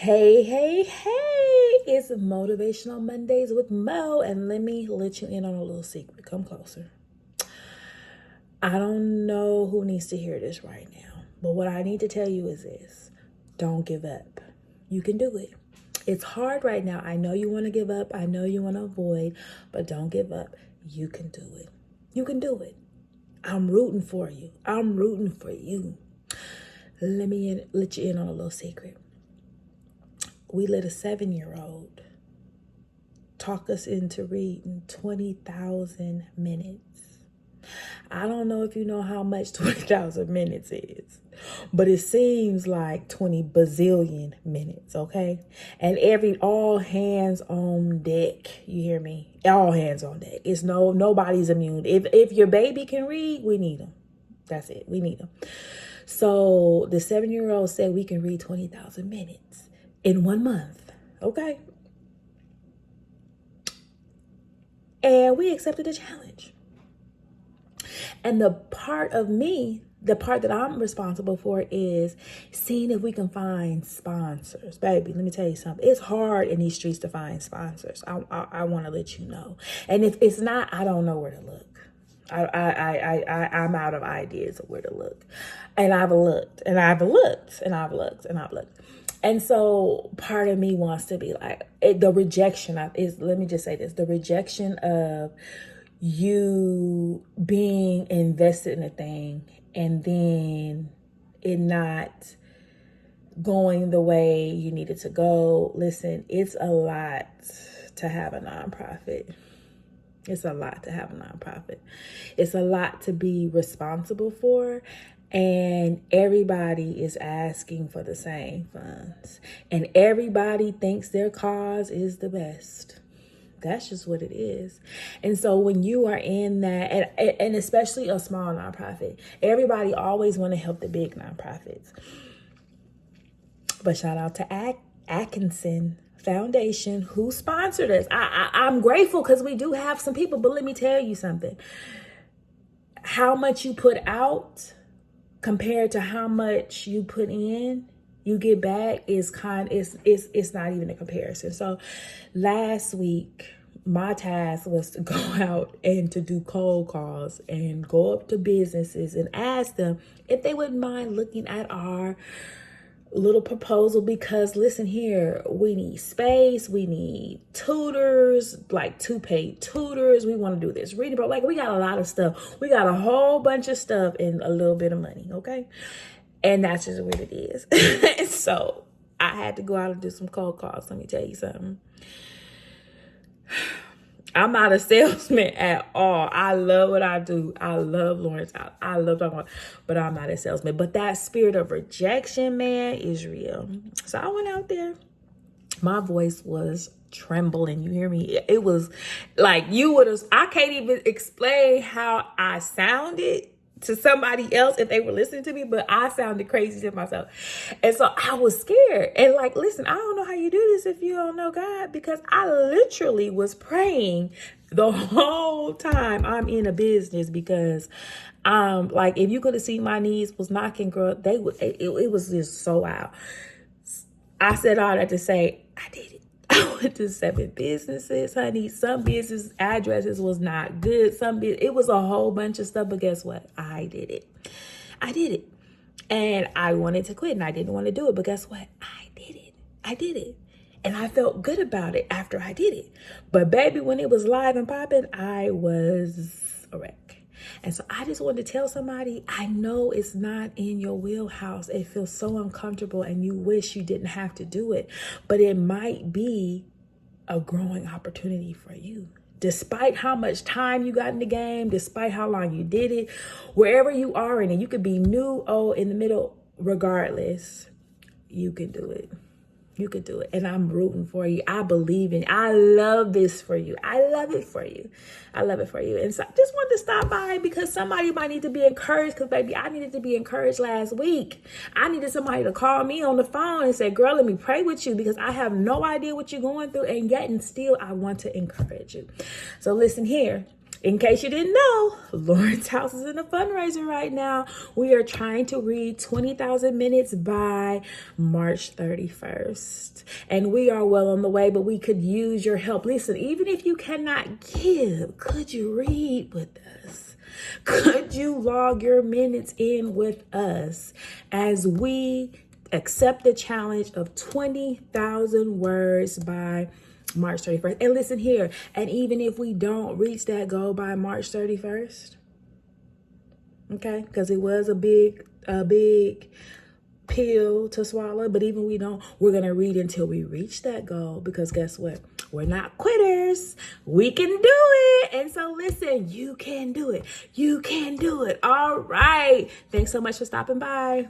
Hey, it's Motivational Mondays with Mo, and let me let you in on a little secret. Come closer. I don't know who needs to hear this right now, but what I need to tell you is this: don't give up. You can do it. It's hard right now. I know you want to give up. I know you want to avoid, but don't give up. You can do it. You can do it. I'm rooting for you. I'm rooting for you. Let you in on a little secret. We let a 7-year-old talk us into reading 20,000 minutes. I don't know if you know how much 20,000 minutes is, but it seems like 20 bazillion minutes, okay? And all hands on deck. You hear me? All hands on deck. It's nobody's immune. If your baby can read, we need them. That's it. We need them. So the 7-year-old said we can read 20,000 minutes in 1 month, okay? And we accepted the challenge. And the part that I'm responsible for is seeing if we can find sponsors. Baby, let me tell you something. It's hard in these streets to find sponsors. I want to let you know. And if it's not, I don't know where to look. I'm out of ideas of where to look. And I've looked. And so part of me wants to be like, the rejection let me just say this, the rejection of you being invested in a thing and then it not going the way you need it to go. Listen, it's a lot to have a nonprofit. It's a lot to have a nonprofit. It's a lot to be responsible for. And everybody is asking for the same funds. And everybody thinks their cause is the best. That's just what it is. And so when you are in that, and especially a small nonprofit, everybody always want to help the big nonprofits. But shout out to Atkinson Foundation, who sponsored us. I'm grateful because we do have some people, but let me tell you something. How much you put out compared to how much you put in, you get back is it's not even a comparison. So last week, my task was to go out and to do cold calls and go up to businesses and ask them if they wouldn't mind looking at our little proposal, because listen here, we need space, we need tutors, like 2 paid tutors, we want to do this reading, but like we got a lot of stuff, we got a whole bunch of stuff and a little bit of money, okay? And that's just what it is. So I had to go out and do some cold calls. Let me tell you something. I'm not a salesman at all. I love what I do. I love Lawrence. I love talking about, but I'm not a salesman. But that spirit of rejection, man, is real. So I went out there. My voice was trembling. You hear me? It was like I can't even explain how I sounded to somebody else if they were listening to me, but I sounded crazy to myself. And so I was scared. And like, listen, I don't know how you do this if you don't know God, because I literally was praying the whole time I'm in a business, because like if you could have seen my knees was knocking, girl, it was just so out. I said all that to say I did it. I went to 7 businesses, honey. Some business addresses was not good. It was a whole bunch of stuff, but guess what? I did it. And I wanted to quit and I didn't want to do it, but guess what? I did it. And I felt good about it after I did it. But baby, when it was live and popping, I was a wreck. And so I just wanted to tell somebody, I know it's not in your wheelhouse. It feels so uncomfortable and you wish you didn't have to do it, but it might be a growing opportunity for you. Despite how much time you got in the game, despite how long you did it, wherever you are in it, you could be new, old, in the middle, regardless, you can do it. You could do it. And I'm rooting for you. I believe in you. I love this for you. I love it for you. And so I just wanted to stop by because somebody might need to be encouraged, because baby, I needed to be encouraged last week. I needed somebody to call me on the phone and say, girl, let me pray with you, because I have no idea what you're going through, and yet and still I want to encourage you. So listen here. In case you didn't know, Lawrence House is in a fundraiser right now. We are trying to read 20,000 minutes by March 31st. And we are well on the way, but we could use your help. Listen, even if you cannot give, could you read with us? Could you log your minutes in with us as we accept the challenge of 20,000 words by March 31st? And listen here, and even if we don't reach that goal by March 31st, okay, because it was a big pill to swallow, but even we don't, we're going to read until we reach that goal, because guess what? We're not quitters. We can do it. And so listen, you can do it. You can do it. All right. Thanks so much for stopping by.